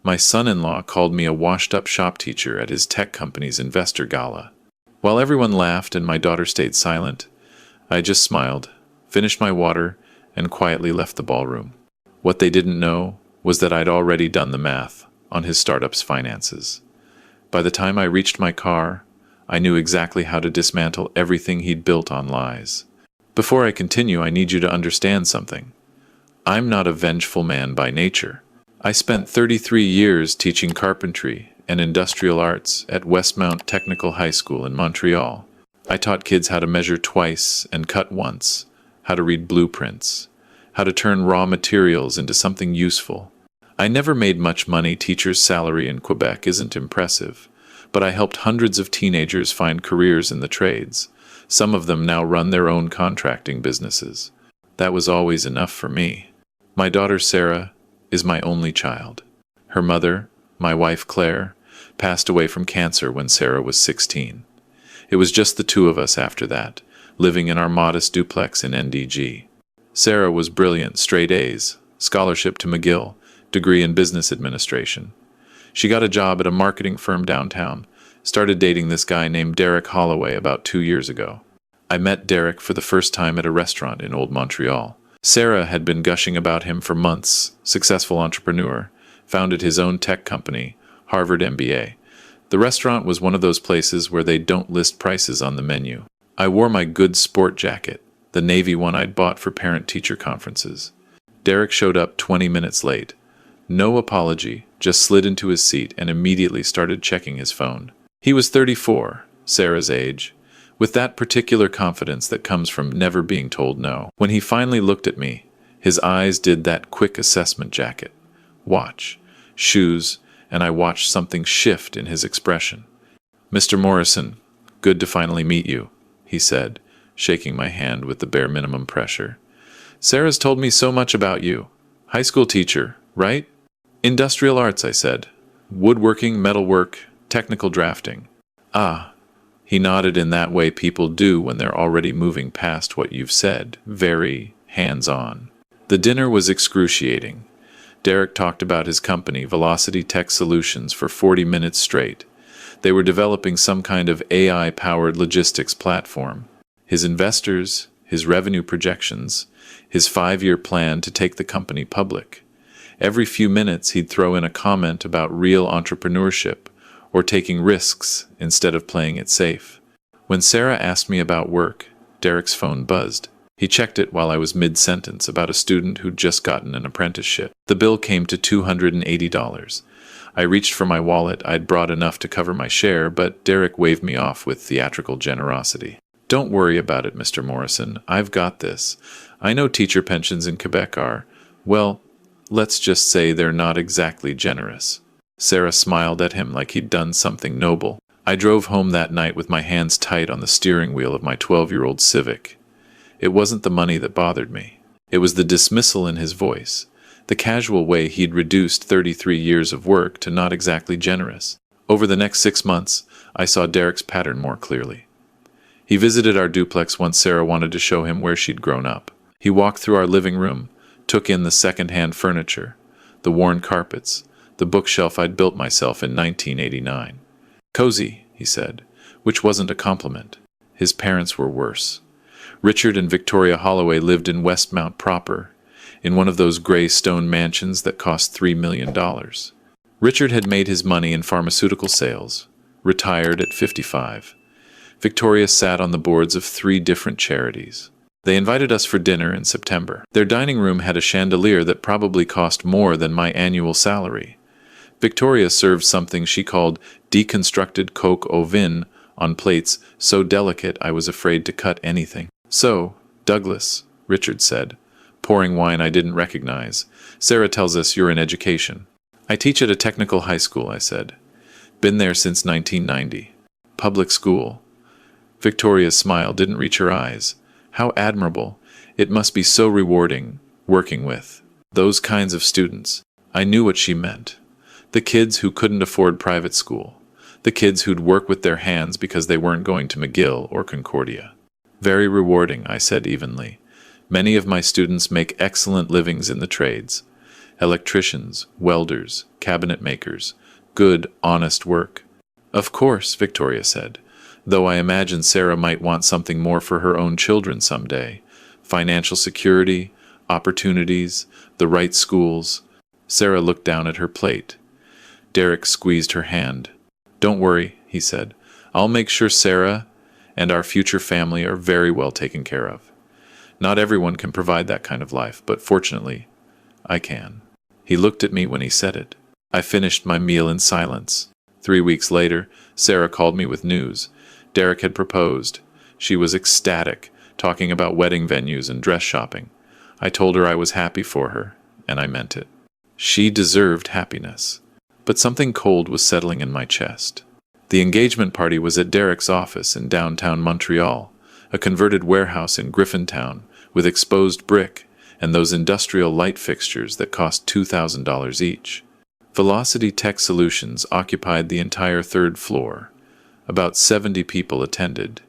My son-in-law called me a washed-up shop teacher at his tech company's investor gala. While everyone laughed and my daughter stayed silent, I just smiled, finished my water, and quietly left the ballroom. What they didn't know was that I'd already done the math on his startup's finances. By the time I reached my car, I knew exactly how to dismantle everything he'd built on lies. Before I continue, I need you to understand something. I'm not a vengeful man by nature. I spent 33 years teaching carpentry and industrial arts at Westmount Technical High School in Montreal. I taught kids how to measure twice and cut once, how to read blueprints, how to turn raw materials into something useful. I never made much money. Teacher's salary in Quebec isn't impressive, but I helped hundreds of teenagers find careers in the trades. Some of them now run their own contracting businesses. That was always enough for me. My daughter Sarah is my only child. Her mother, my wife Claire, passed away from cancer when Sarah was 16. It was just the two of us after that, living in our modest duplex in NDG. Sarah was brilliant, straight A's, scholarship to McGill, degree in business administration. She got a job at a marketing firm downtown, started dating this guy named Derek Holloway about 2 years ago. I met Derek for the first time at a restaurant in Old Montreal. Sarah had been gushing about him for months, successful entrepreneur, founded his own tech company, Harvard MBA. The restaurant was one of those places where they don't list prices on the menu. I wore my good sport jacket, the navy one I'd bought for parent-teacher conferences. Derek showed up 20 minutes late. No apology, just slid into his seat and immediately started checking his phone. He was 34, Sarah's age, with that particular confidence that comes from never being told no. When he finally looked at me, his eyes did that quick assessment jacket. Watch, shoes, and I watched something shift in his expression. "Mr. Morrison, good to finally meet you," he said, shaking my hand with the bare minimum pressure. "Sarah's told me so much about you. High school teacher, right?" "Industrial arts," I said. "Woodworking, metalwork, technical drafting." "Ah." He nodded in that way people do when they're already moving past what you've said, very hands-on. The dinner was excruciating. Derek talked about his company, Velocity Tech Solutions, for 40 minutes straight. They were developing some kind of AI-powered logistics platform. His investors, his revenue projections, his 5-year plan to take the company public. Every few minutes he'd throw in a comment about real entrepreneurship or taking risks instead of playing it safe. When Sarah asked me about work, Derek's phone buzzed. He checked it while I was mid-sentence about a student who'd just gotten an apprenticeship. The bill came to $280. I reached for my wallet. I'd brought enough to cover my share, but Derek waved me off with theatrical generosity. "Don't worry about it, Mr. Morrison. I've got this. I know teacher pensions in Quebec are, well, let's just say they're not exactly generous." Sarah smiled at him like he'd done something noble. I drove home that night with my hands tight on the steering wheel of my 12-year-old Civic. It wasn't the money that bothered me. It was the dismissal in his voice, the casual way he'd reduced 33 years of work to not exactly generous. Over the next 6 months, I saw Derek's pattern more clearly. He visited our duplex once Sarah wanted to show him where she'd grown up. He walked through our living room, took in the second-hand furniture, the worn carpets, the bookshelf I'd built myself in 1989. "Cozy," he said, which wasn't a compliment. His parents were worse. Richard and Victoria Holloway lived in Westmount proper, in one of those gray stone mansions that cost $3 million. Richard had made his money in pharmaceutical sales, retired at 55. Victoria sat on the boards of 3 different charities. They invited us for dinner in September. Their dining room had a chandelier that probably cost more than my annual salary. Victoria served something she called deconstructed coq au vin on plates so delicate I was afraid to cut anything. "So, Douglas," Richard said, pouring wine I didn't recognize, "Sarah tells us you're in education." "I teach at a technical high school," I said. "Been there since 1990. Public school." Victoria's smile didn't reach her eyes. How admirable. It must be so rewarding, working with those kinds of students. I knew what she meant. The kids who couldn't afford private school. The kids who'd work with their hands because they weren't going to McGill or Concordia. "Very rewarding," I said evenly. "Many of my students make excellent livings in the trades. Electricians, welders, cabinet makers. Good, honest work. Of course, Victoria said, though I imagine Sarah might want something more for her own children someday. Financial security, opportunities, the right schools. Sarah looked down at her plate. Derek squeezed her hand. Don't worry, he said. I'll make sure Sarah and our future family are very well taken care of. Not everyone can provide that kind of life, but fortunately, I can. He looked at me when he said it. I finished my meal in silence. 3 weeks later, Sarah called me with news. Derek had proposed. She was ecstatic, talking about wedding venues and dress shopping. I told her I was happy for her, and I meant it. She deserved happiness. But something cold was settling in my chest. The engagement party was at Derek's office in downtown Montreal, a converted warehouse in Griffintown with exposed brick and those industrial light fixtures that cost $2,000 each. Velocity Tech Solutions occupied the entire third floor. About 70 people attended.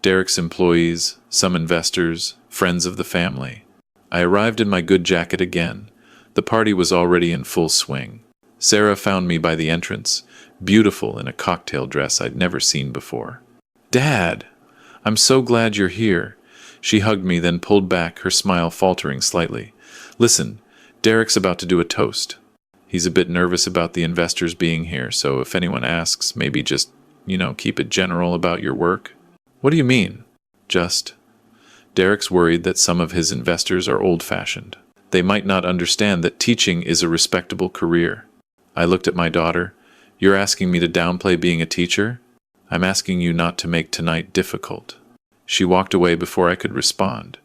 Derek's employees, some investors, friends of the family. I arrived in my good jacket again. The party was already in full swing. Sarah found me by the entrance, beautiful in a cocktail dress I'd never seen before. Dad! I'm so glad you're here. She hugged me, then pulled back, her smile faltering slightly. Listen, Derek's about to do a toast. He's a bit nervous about the investors being here, so if anyone asks, maybe just, keep it general about your work. What do you mean? Derek's worried that some of his investors are old-fashioned. They might not understand that teaching is a respectable career. I looked at my daughter. You're asking me to downplay being a teacher? I'm asking you not to make tonight difficult. She walked away before I could respond.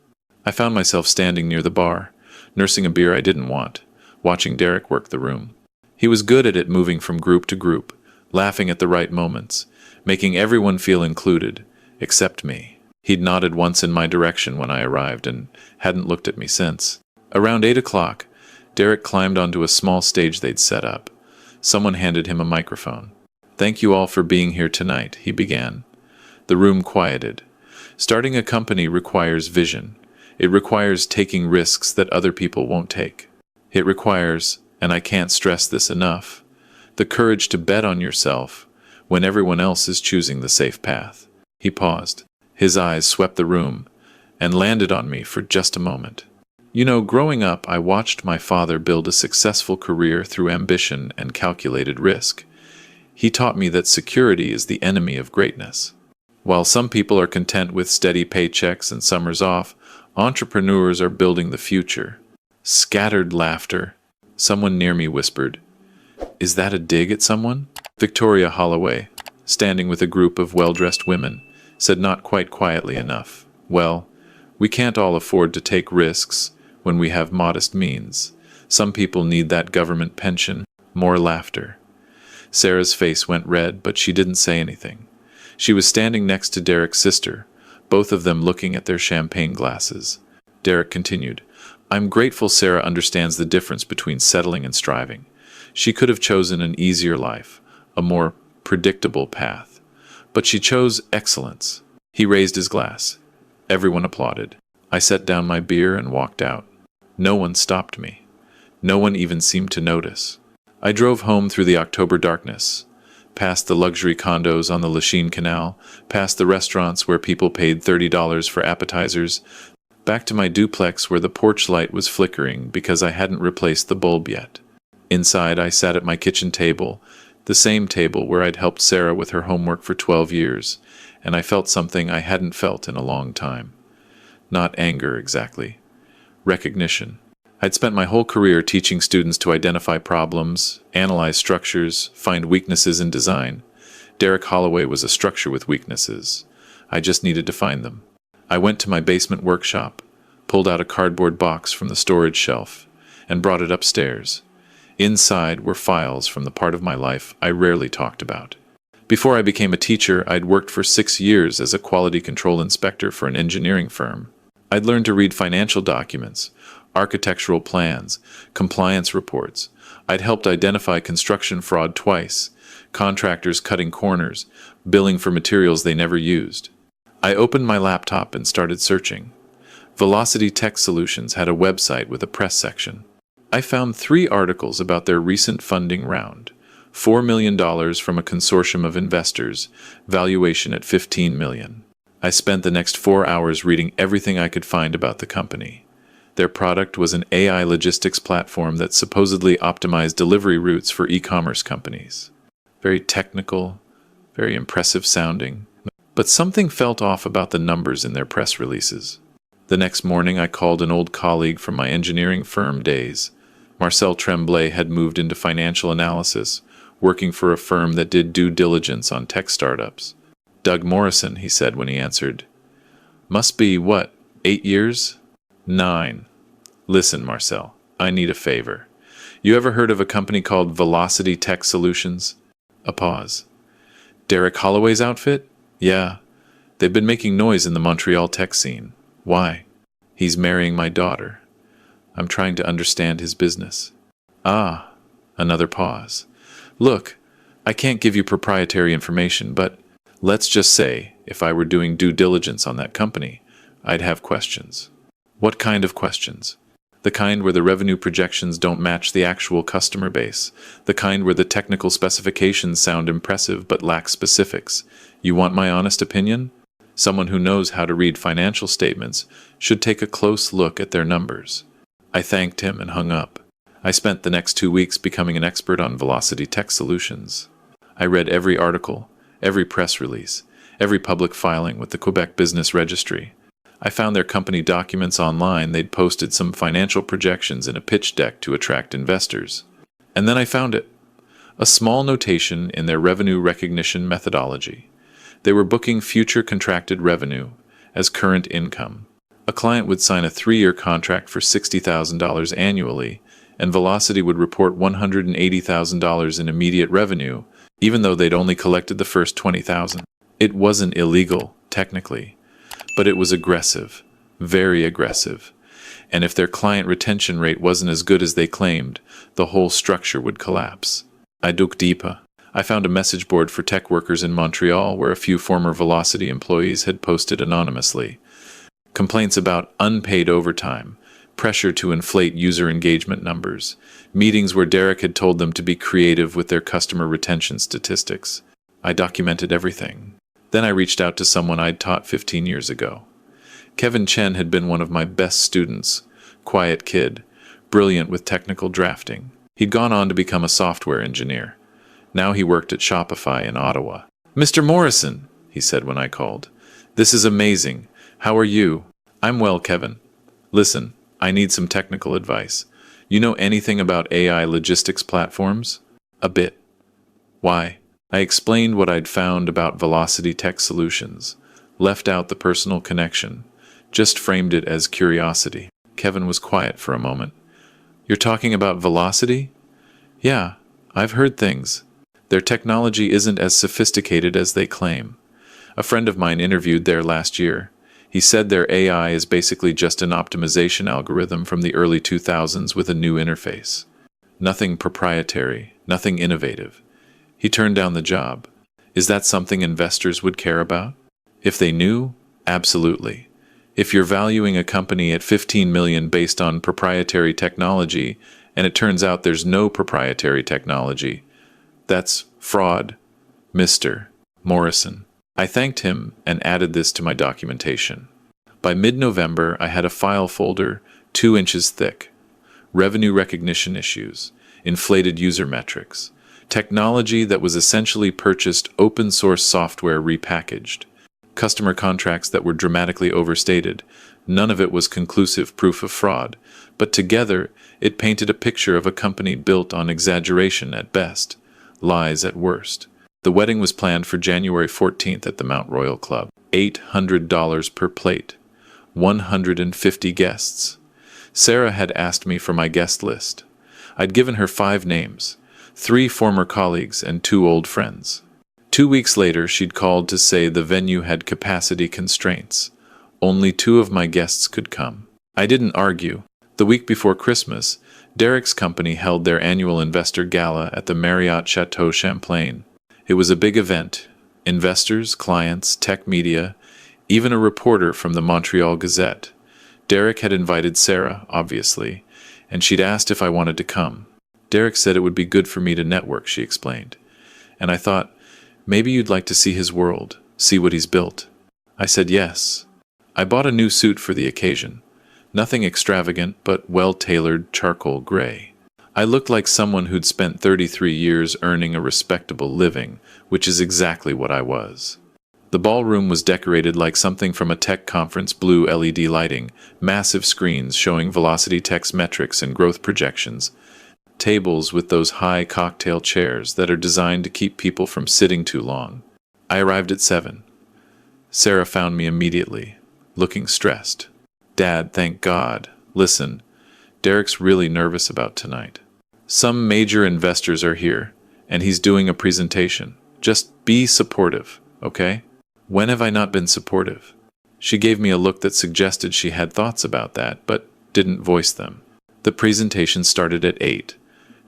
I found myself standing near the bar, nursing a beer I didn't want, watching Derek work the room. He was good at it, moving from group to group, laughing at the right moments, making everyone feel included, except me. He'd nodded once in my direction when I arrived and hadn't looked at me since. Around 8 o'clock, Derek climbed onto a small stage they'd set up. Someone handed him a microphone. Thank you all for being here tonight, he began. The room quieted. Starting a company requires vision. It requires taking risks that other people won't take. It requires, and I can't stress this enough, the courage to bet on yourself when everyone else is choosing the safe path. He paused. His eyes swept the room and landed on me for just a moment. Growing up, I watched my father build a successful career through ambition and calculated risk. He taught me that security is the enemy of greatness. While some people are content with steady paychecks and summers off, entrepreneurs are building the future. Scattered laughter. Someone near me whispered, "Is that a dig at someone?" Victoria Holloway, standing with a group of well-dressed women, said not quite quietly enough, "Well, we can't all afford to take risks when we have modest means. Some people need that government pension." More laughter. Sarah's face went red, but she didn't say anything. She was standing next to Derek's sister, both of them looking at their champagne glasses. Derek continued, "I'm grateful Sarah understands the difference between settling and striving. She could have chosen an easier life, a more predictable path. But she chose excellence." He raised his glass. Everyone applauded. I set down my beer and walked out. No one stopped me. No one even seemed to notice. I drove home through the October darkness, past the luxury condos on the Lachine Canal, past the restaurants where people paid $30 for appetizers, back to my duplex where the porch light was flickering because I hadn't replaced the bulb yet. Inside, I sat at my kitchen table, the same table where I'd helped Sarah with her homework for 12 years, and I felt something I hadn't felt in a long time. Not anger, exactly. Recognition. I'd spent my whole career teaching students to identify problems, analyze structures, find weaknesses in design. Derek Holloway was a structure with weaknesses. I just needed to find them. I went to my basement workshop, pulled out a cardboard box from the storage shelf, and brought it upstairs. Inside were files from the part of my life I rarely talked about. Before I became a teacher, I'd worked for 6 years as a quality control inspector for an engineering firm. I'd learned to read financial documents, architectural plans, compliance reports. I'd helped identify construction fraud twice, contractors cutting corners, billing for materials they never used. I opened my laptop and started searching. Velocity Tech Solutions had a website with a press section. I found 3 articles about their recent funding round. $4 million from a consortium of investors, valuation at $15 million. I spent the next 4 hours reading everything I could find about the company. Their product was an AI logistics platform that supposedly optimized delivery routes for e-commerce companies. Very technical, very impressive sounding, but something felt off about the numbers in their press releases. The next morning I called an old colleague from my engineering firm days. Marcel Tremblay had moved into financial analysis, working for a firm that did due diligence on tech startups. Doug Morrison, he said when he answered. Must be, what, 8 years? 9. Listen, Marcel, I need a favor. You ever heard of a company called Velocity Tech Solutions? A pause. Derek Holloway's outfit? Yeah. They've been making noise in the Montreal tech scene. Why? He's marrying my daughter. I'm trying to understand his business. Ah, another pause. Look, I can't give you proprietary information, but let's just say, if I were doing due diligence on that company, I'd have questions. What kind of questions? The kind where the revenue projections don't match the actual customer base. The kind where the technical specifications sound impressive but lack specifics. You want my honest opinion? Someone who knows how to read financial statements should take a close look at their numbers. I thanked him and hung up. I spent the next 2 weeks becoming an expert on Velocity Tech Solutions. I read every article, every press release, every public filing with the Quebec Business Registry. I found their company documents online. They'd posted some financial projections in a pitch deck to attract investors. And then I found it. A small notation in their revenue recognition methodology. They were booking future contracted revenue as current income. A client would sign a 3-year contract for $60,000 annually, and Velocity would report $180,000 in immediate revenue, even though they'd only collected the first $20,000. It wasn't illegal, technically, but it was aggressive, very aggressive. And if their client retention rate wasn't as good as they claimed, the whole structure would collapse. I dug deeper. I found a message board for tech workers in Montreal where a few former Velocity employees had posted anonymously. Complaints about unpaid overtime, pressure to inflate user engagement numbers, meetings where Derek had told them to be creative with their customer retention statistics. I documented everything. Then I reached out to someone I'd taught 15 years ago. Kevin Chen had been one of my best students, quiet kid, brilliant with technical drafting. He'd gone on to become a software engineer. Now he worked at Shopify in Ottawa. Mr. Morrison, he said when I called. This is amazing. How are you? I'm well, Kevin. Listen, I need some technical advice. You know anything about AI logistics platforms? A bit. Why? I explained what I'd found about Velocity Tech Solutions, left out the personal connection, just framed it as curiosity. Kevin was quiet for a moment. You're talking about Velocity? Yeah, I've heard things. Their technology isn't as sophisticated as they claim. A friend of mine interviewed there last year. He said their AI is basically just an optimization algorithm from the early 2000s with a new interface. Nothing proprietary, nothing innovative. He turned down the job. Is that something investors would care about? If they knew, absolutely. If you're valuing a company at $15 million based on proprietary technology, and it turns out there's no proprietary technology, that's fraud, Mr. Morrison. I thanked him and added this to my documentation. By mid-November, I had a file folder 2 inches thick. Revenue recognition issues, inflated user metrics, technology that was essentially purchased open-source software repackaged, customer contracts that were dramatically overstated. None of it was conclusive proof of fraud, but together it painted a picture of a company built on exaggeration at best, lies at worst. The wedding was planned for January 14th at the Mount Royal Club. $800 per plate. 150 guests. Sarah had asked me for my guest list. I'd given her 5 names, 3 former colleagues and 2 old friends. 2 weeks later, she'd called to say the venue had capacity constraints. Only 2 of my guests could come. I didn't argue. The week before Christmas, Derek's company held their annual investor gala at the Marriott Chateau Champlain. It was a big event. Investors, clients, tech media, even a reporter from the Montreal Gazette. Derek had invited Sarah, obviously, and she'd asked if I wanted to come. Derek said it would be good for me to network, she explained. And I thought, maybe you'd like to see his world, see what he's built. I said yes. I bought a new suit for the occasion. Nothing extravagant, but well-tailored charcoal gray. I looked like someone who'd spent 33 years earning a respectable living, which is exactly what I was. The ballroom was decorated like something from a tech conference, blue LED lighting, massive screens showing Velocity Tech's metrics and growth projections, tables with those high cocktail chairs that are designed to keep people from sitting too long. I arrived at 7. Sarah found me immediately, looking stressed. Dad, thank God. Listen, Derek's really nervous about tonight. Some major investors are here, and he's doing a presentation. Just be supportive, okay? When have I not been supportive? She gave me a look that suggested she had thoughts about that, but didn't voice them. The presentation started at 8.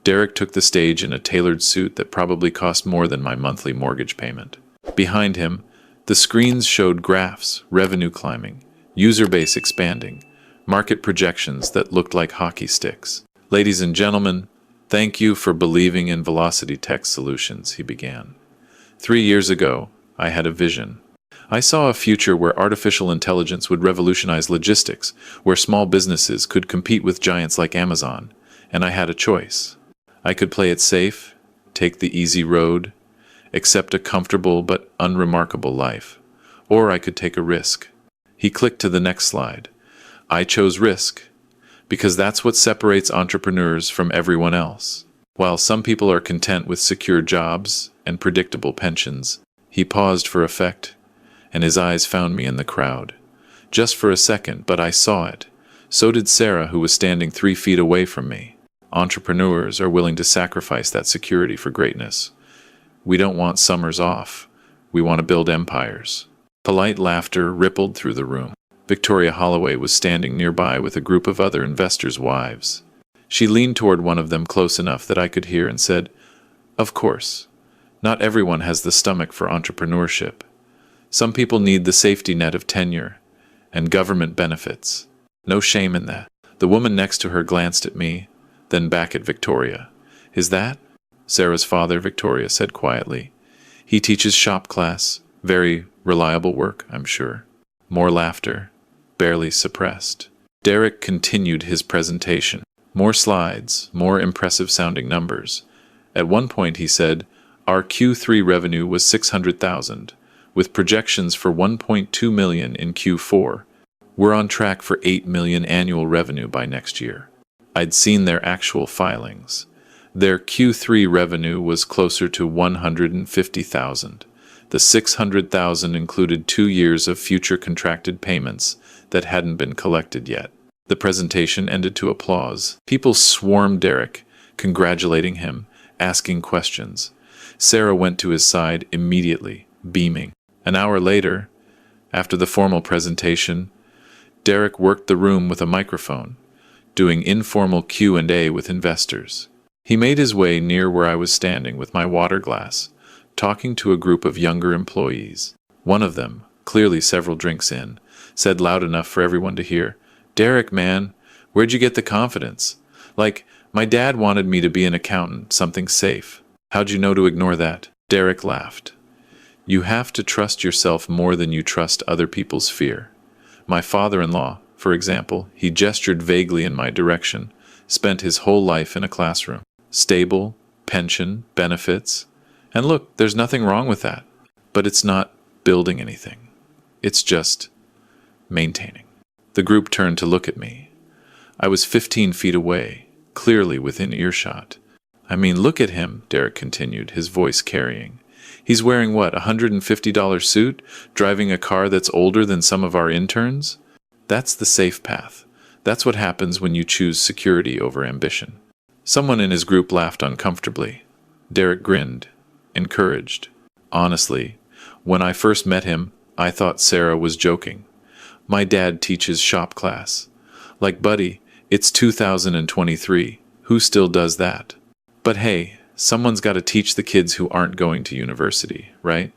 Derek took the stage in a tailored suit that probably cost more than my monthly mortgage payment. Behind him, the screens showed graphs, revenue climbing, user base expanding, market projections that looked like hockey sticks. Ladies and gentlemen, thank you for believing in Velocity Tech Solutions, he began. 3 years ago, I had a vision. I saw a future where artificial intelligence would revolutionize logistics, where small businesses could compete with giants like Amazon, and I had a choice. I could play it safe, take the easy road, accept a comfortable but unremarkable life, or I could take a risk. He clicked to the next slide. I chose risk, because that's what separates entrepreneurs from everyone else. While some people are content with secure jobs and predictable pensions, he paused for effect, and his eyes found me in the crowd. Just for a second, but I saw it. So did Sarah, who was standing 3 feet away from me. Entrepreneurs are willing to sacrifice that security for greatness. We don't want summers off. We want to build empires. Polite laughter rippled through the room. Victoria Holloway was standing nearby with a group of other investors' wives. She leaned toward one of them close enough that I could hear and said, "Of course. Not everyone has the stomach for entrepreneurship. Some people need the safety net of tenure and government benefits. No shame in that." The woman next to her glanced at me, then back at Victoria. "Is that?" Sarah's father, Victoria said quietly. "He teaches shop class. Very reliable work, I'm sure." More laughter, barely suppressed. Derek continued his presentation. More slides, more impressive-sounding numbers. At one point he said, "Our Q3 revenue was $600,000, with projections for $1.2 million in Q4. We're on track for $8 million annual revenue by next year." I'd seen their actual filings. Their Q3 revenue was closer to $150,000. The $600,000 included 2 years of future contracted payments that hadn't been collected yet. The presentation ended to applause. People swarmed Derek, congratulating him, asking questions. Sarah went to his side immediately, beaming. An hour later, after the formal presentation, Derek worked the room with a microphone, doing informal Q&A with investors. He made his way near where I was standing with my water glass, talking to a group of younger employees. One of them, clearly several drinks in, said loud enough for everyone to hear, "Derek, man, where'd you get the confidence? Like, my dad wanted me to be an accountant, something safe. How'd you know to ignore that?" Derek laughed. "You have to trust yourself more than you trust other people's fear. My father-in-law, for example, he gestured vaguely in my direction, spent his whole life in a classroom. Stable, pension, benefits. And look, there's nothing wrong with that. But it's not building anything. It's just maintaining." The group turned to look at me. I was 15 feet away, clearly within earshot. "I mean, look at him," Derek continued, his voice carrying. "He's wearing what, a $150 suit? Driving a car that's older than some of our interns? That's the safe path. That's what happens when you choose security over ambition." Someone in his group laughed uncomfortably. Derek grinned, encouraged. "Honestly, when I first met him, I thought Sarah was joking. My dad teaches shop class. Like, buddy, it's 2023. Who still does that? But hey, someone's got to teach the kids who aren't going to university, right?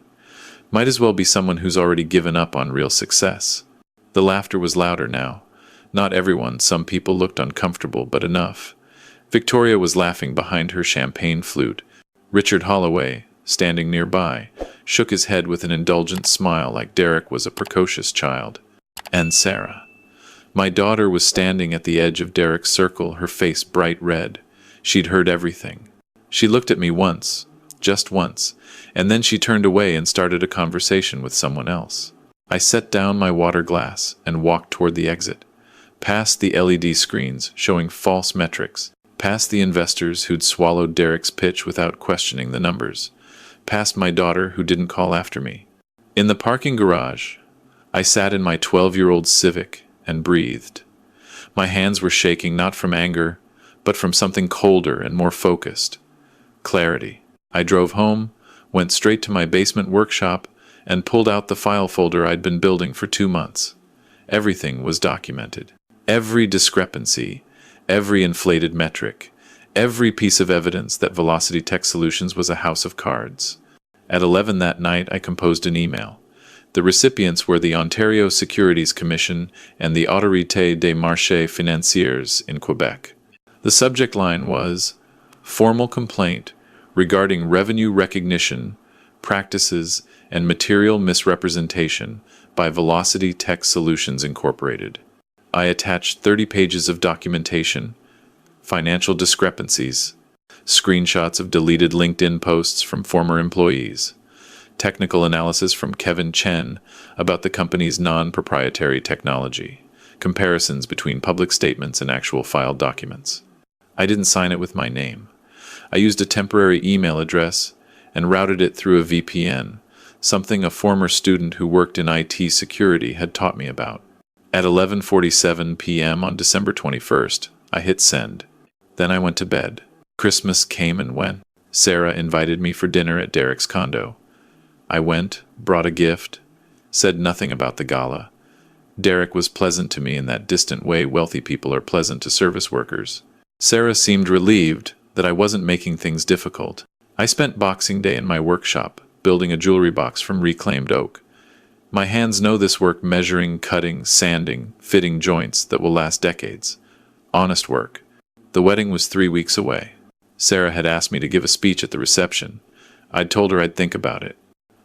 Might as well be someone who's already given up on real success." The laughter was louder now. Not everyone, some people looked uncomfortable, but enough. Victoria was laughing behind her champagne flute. Richard Holloway, standing nearby, shook his head with an indulgent smile like Derek was a precocious child. And Sarah. My daughter was standing at the edge of Derek's circle, her face bright red. She'd heard everything. She looked at me once, just once, and then she turned away and started a conversation with someone else. I set down my water glass and walked toward the exit, past the LED screens showing false metrics, past the investors who'd swallowed Derek's pitch without questioning the numbers, past my daughter who didn't call after me. In the parking garage, I sat in my 12-year-old Civic and breathed. My hands were shaking not from anger, but from something colder and more focused. Clarity. I drove home, went straight to my basement workshop, and pulled out the file folder I'd been building for 2 months. Everything was documented. Every discrepancy, every inflated metric, every piece of evidence that Velocity Tech Solutions was a house of cards. At 11 that night, I composed an email. The recipients were the Ontario Securities Commission and the Autorité des Marchés Financiers in Quebec. The subject line was, "Formal complaint regarding revenue recognition, practices, and material misrepresentation by Velocity Tech Solutions Incorporated." I attached 30 pages of documentation, financial discrepancies, screenshots of deleted LinkedIn posts from former employees, technical analysis from Kevin Chen about the company's non-proprietary technology, comparisons between public statements and actual filed documents. I didn't sign it with my name. I used a temporary email address and routed it through a VPN, something a former student who worked in IT security had taught me about. At 11:47 p.m. on December 21st, I hit send. Then I went to bed. Christmas came and went. Sarah invited me for dinner at Derek's condo. I went, brought a gift, said nothing about the gala. Derek was pleasant to me in that distant way wealthy people are pleasant to service workers. Sarah seemed relieved that I wasn't making things difficult. I spent Boxing Day in my workshop, building a jewelry box from reclaimed oak. My hands know this work, measuring, cutting, sanding, fitting joints that will last decades. Honest work. The wedding was 3 weeks away. Sarah had asked me to give a speech at the reception. I'd told her I'd think about it.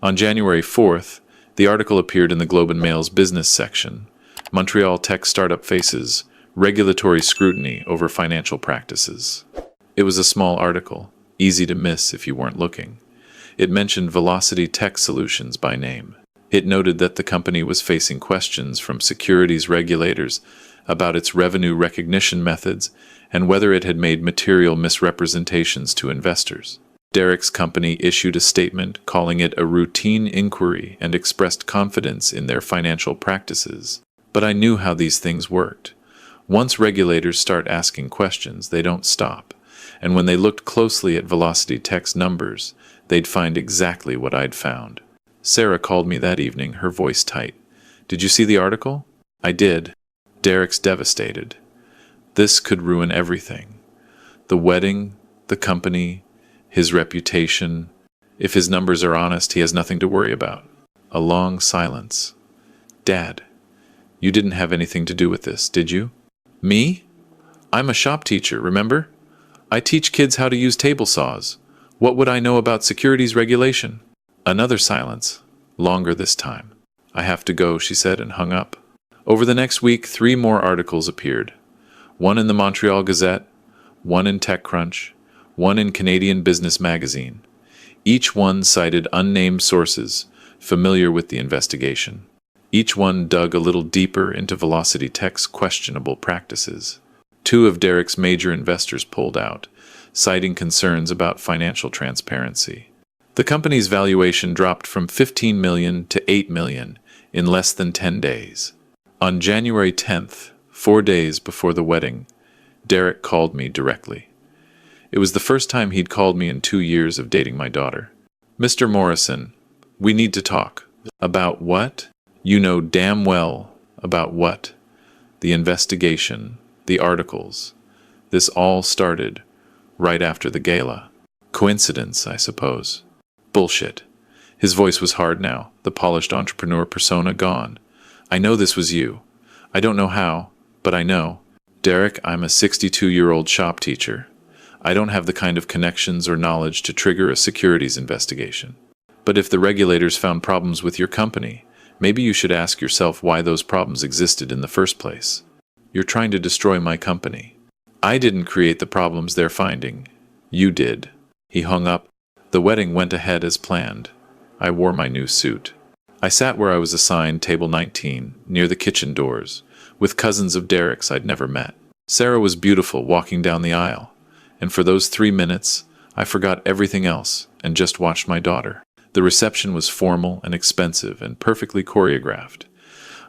On January 4th, the article appeared in the Globe and Mail's business section. Montreal tech startup faces regulatory scrutiny over financial practices. It was a small article, easy to miss if you weren't looking. It mentioned Velocity Tech Solutions by name. It noted that the company was facing questions from securities regulators about its revenue recognition methods and whether it had made material misrepresentations to investors. Derek's company issued a statement calling it a routine inquiry and expressed confidence in their financial practices. But I knew how these things worked. Once regulators start asking questions, they don't stop. And when they looked closely at Velocity Tech's numbers, they'd find exactly what I'd found. Sarah called me that evening, her voice tight. "Did you see the article?" I did. Derek's devastated. This could ruin everything. The wedding, the company, his reputation. If his numbers are honest, he has nothing to worry about. A long silence. "Dad, you didn't have anything to do with this, did you?" "Me? I'm a shop teacher, remember? I teach kids how to use table saws. What would I know about securities regulation?" Another silence, longer this time. "I have to go," she said, and hung up. Over the next week, 3 more articles appeared. One in the Montreal Gazette, one in TechCrunch, one in Canadian Business Magazine. Each one cited unnamed sources familiar with the investigation. Each one dug a little deeper into Velocity Tech's questionable practices. 2 of Derek's major investors pulled out, citing concerns about financial transparency. The company's valuation dropped from $15 million to $8 million in less than 10 days. On January 10th, 4 days before the wedding, Derek called me directly. It was the first time he'd called me in 2 years of dating my daughter. "Mr. Morrison, we need to talk." "About what?" "You know damn well about what. The investigation, the articles. This all started right after the gala. Coincidence, I suppose." "Bullshit." His voice was hard now, the polished entrepreneur persona gone. "I know this was you. I don't know how, But I know. Derek, I'm a 62-year-old shop teacher. I don't have the kind of connections or knowledge to trigger a securities investigation. But if the regulators found problems with your company, maybe you should ask yourself why those problems existed in the first place. You're trying to destroy my company. I didn't create the problems they're finding. You did. He hung up. The wedding went ahead as planned. I wore my new suit. I sat where I was assigned, table 19, near the kitchen doors, with cousins of Derek's I'd never met. Sarah was beautiful walking down the aisle, and for those 3 minutes, I forgot everything else and just watched my daughter. The reception was formal and expensive and perfectly choreographed.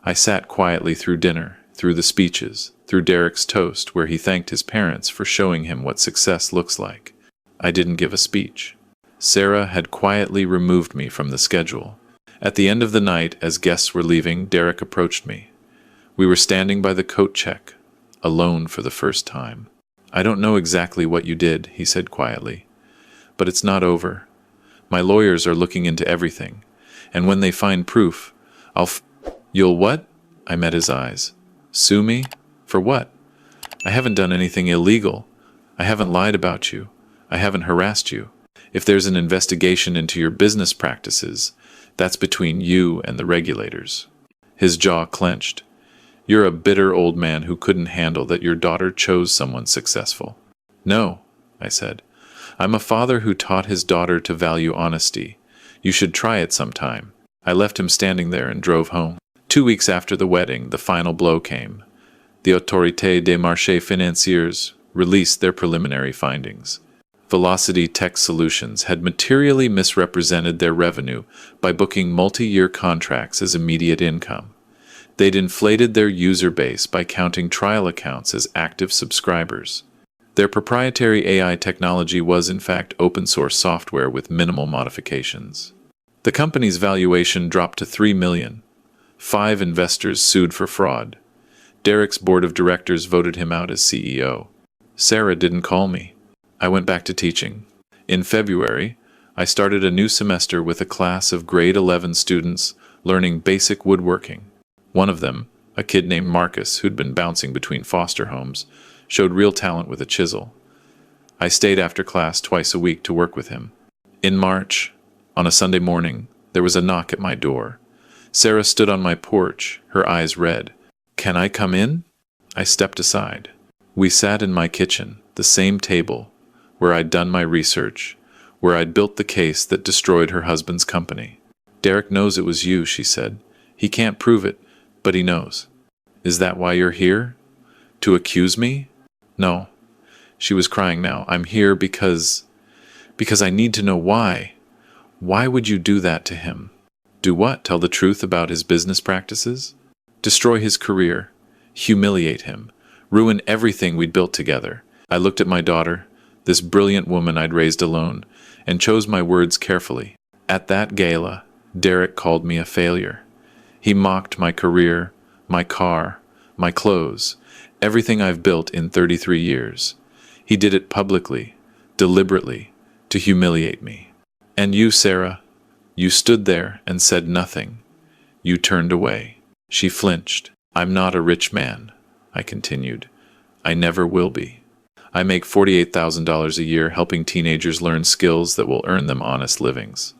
I sat quietly through dinner, through the speeches, through Derek's toast where he thanked his parents for showing him what success looks like. I didn't give a speech. Sarah had quietly removed me from the schedule. At the end of the night, as guests were leaving, Derek approached me. We were standing by the coat check, alone for the first time. I don't know exactly what you did, he said quietly, but it's not over. My lawyers are looking into everything, and when they find proof, You'll what? I met his eyes. Sue me? For what? I haven't done anything illegal. I haven't lied about you. I haven't harassed you. If there's an investigation into your business practices, that's between you and the regulators. His jaw clenched. You're a bitter old man who couldn't handle that your daughter chose someone successful. No, I said. I'm a father who taught his daughter to value honesty. You should try it sometime. I left him standing there and drove home. 2 weeks after the wedding, the final blow came. The Autorité des Marchés Financiers released their preliminary findings. Velocity Tech Solutions had materially misrepresented their revenue by booking multi-year contracts as immediate income. They'd inflated their user base by counting trial accounts as active subscribers. Their proprietary AI technology was in fact open-source software with minimal modifications. The company's valuation dropped to $3 million. 5 investors sued for fraud. Derek's board of directors voted him out as CEO. Sarah didn't call me. I went back to teaching. In February, I started a new semester with a class of grade 11 students learning basic woodworking. One of them, a kid named Marcus who'd been bouncing between foster homes, showed real talent with a chisel. I stayed after class twice a week to work with him. In March, on a Sunday morning, there was a knock at my door. Sarah stood on my porch, her eyes red. "Can I come in?" I stepped aside. We sat in my kitchen, the same table, where I'd done my research, where I'd built the case that destroyed her husband's company. "Derek knows it was you," she said. "He can't prove it, but he knows." "Is that why you're here? To accuse me?" "No." She was crying now. "I'm here because I need to know why. Why would you do that to him?" "Do what? Tell the truth about his business practices? Destroy his career, humiliate him, ruin everything we'd built together." I looked at my daughter, this brilliant woman I'd raised alone, and chose my words carefully. At that gala, Derek called me a failure. He mocked my career, my car, my clothes, everything I've built in 33 years. He did it publicly, deliberately, to humiliate me. And you, Sarah, you stood there and said nothing. You turned away. She flinched. "I'm not a rich man," I continued. "I never will be. I make $48,000 a year helping teenagers learn skills that will earn them honest livings.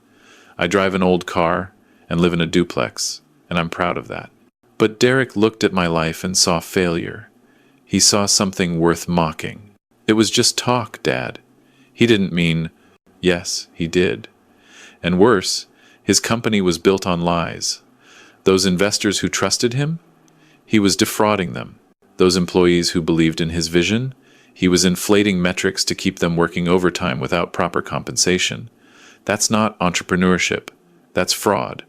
I drive an old car and live in a duplex, and I'm proud of that." But Derek looked at my life and saw failure. He saw something worth mocking. "It was just talk, Dad. He didn't mean—" Yes, he did. And worse, his company was built on lies. Those investors who trusted him? He was defrauding them. Those employees who believed in his vision? He was inflating metrics to keep them working overtime without proper compensation. That's not entrepreneurship. That's fraud.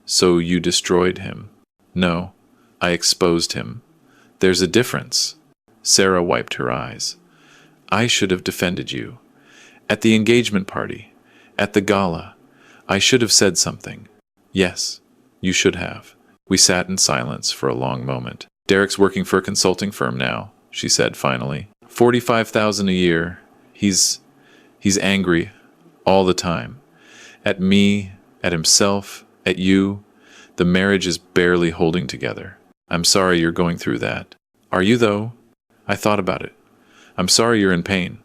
So you destroyed him. No, I exposed him. There's a difference. Sarah wiped her eyes. I should have defended you. At the engagement party. At the gala. I should have said something. Yes, you should have. We sat in silence for a long moment. Derek's working for a consulting firm now, she said finally. $45,000 a year. He's angry all the time. At me, at himself, at you. The marriage is barely holding together. I'm sorry you're going through that. Are you, though? I thought about it. I'm sorry you're in pain.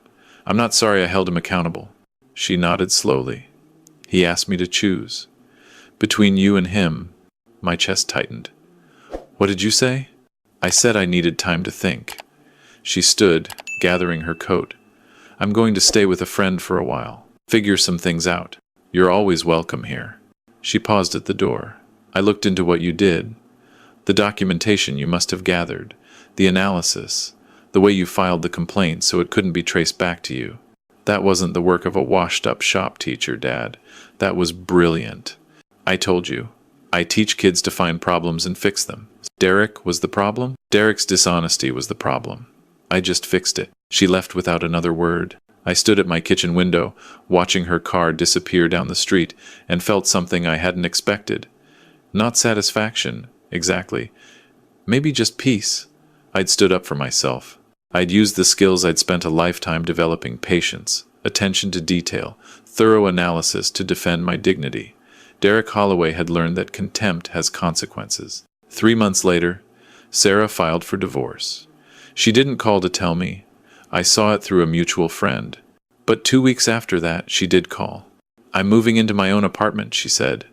I'm not sorry I held him accountable. She nodded slowly. He asked me to choose. Between you and him, my chest tightened. What did you say? I said I needed time to think. She stood, gathering her coat. I'm going to stay with a friend for a while. Figure some things out. You're always welcome here. She paused at the door. I looked into what you did. The documentation you must have gathered. The analysis. The way you filed the complaint so it couldn't be traced back to you. That wasn't the work of a washed-up shop teacher, Dad. That was brilliant. I told you. I teach kids to find problems and fix them. Derek was the problem? Derek's dishonesty was the problem. I just fixed it. She left without another word. I stood at my kitchen window, watching her car disappear down the street, and felt something I hadn't expected. Not satisfaction, exactly. Maybe just peace. I'd stood up for myself. I'd used the skills I'd spent a lifetime developing: patience, attention to detail, thorough analysis to defend my dignity. Derek Holloway had learned that contempt has consequences. 3 months later, Sarah filed for divorce. She didn't call to tell me. I saw it through a mutual friend. But 2 weeks after that, she did call. I'm moving into my own apartment, she said.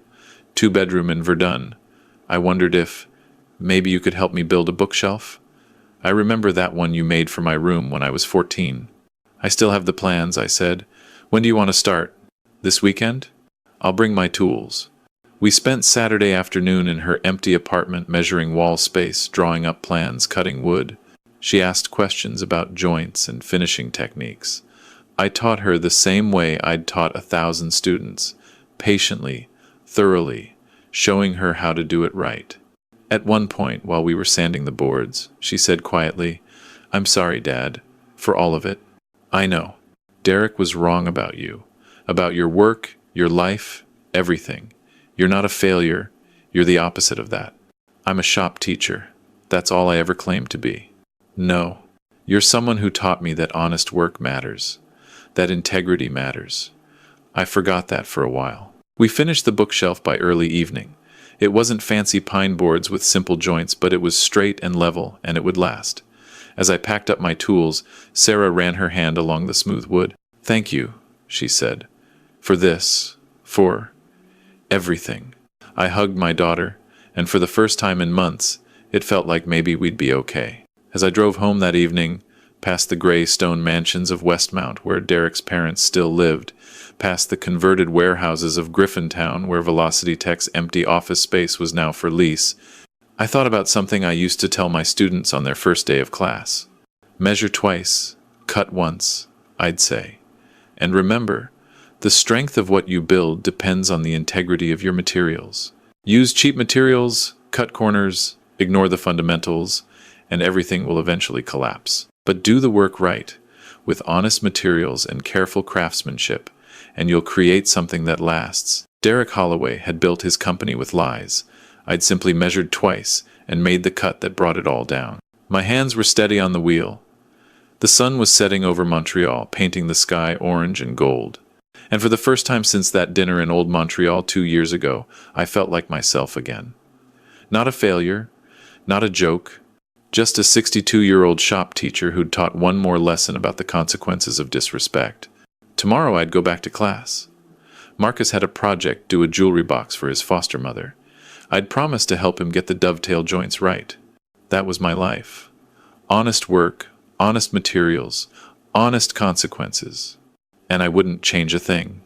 2-bedroom in Verdun. I wondered if maybe you could help me build a bookshelf. I remember that one you made for my room when I was 14. I still have the plans, I said. When do you want to start? This weekend? I'll bring my tools. We spent Saturday afternoon in her empty apartment measuring wall space, drawing up plans, cutting wood. She asked questions about joints and finishing techniques. I taught her the same way I'd taught 1,000 students, patiently, thoroughly, showing her how to do it right. At one point, while we were sanding the boards, she said quietly, I'm sorry, Dad, for all of it. I know. Derek was wrong about you, about your work, your life, everything. You're not a failure. You're the opposite of that. I'm a shop teacher. That's all I ever claimed to be. No. You're someone who taught me that honest work matters, that integrity matters. I forgot that for a while. We finished the bookshelf by early evening. It wasn't fancy pine boards with simple joints, but it was straight and level, and it would last. As I packed up my tools, Sarah ran her hand along the smooth wood. Thank you, she said, for this, for everything. I hugged my daughter, and for the first time in months, it felt like maybe we'd be okay. As I drove home that evening, past the gray stone mansions of Westmount where Derek's parents still lived, past the converted warehouses of Griffintown where Velocity Tech's empty office space was now for lease, I thought about something I used to tell my students on their first day of class. Measure twice, cut once, I'd say. And remember, the strength of what you build depends on the integrity of your materials. Use cheap materials, cut corners, ignore the fundamentals, and everything will eventually collapse. But do the work right, with honest materials and careful craftsmanship, and you'll create something that lasts. Derek Holloway had built his company with lies. I'd simply measured twice and made the cut that brought it all down. My hands were steady on the wheel. The sun was setting over Montreal, painting the sky orange and gold. And for the first time since that dinner in old Montreal 2 years ago, I felt like myself again. Not a failure, not a joke, just a 62-year-old shop teacher who'd taught one more lesson about the consequences of disrespect. Tomorrow I'd go back to class. Marcus had a project, do a jewelry box for his foster mother. I'd promised to help him get the dovetail joints right. That was my life. Honest work, honest materials, honest consequences. And I wouldn't change a thing.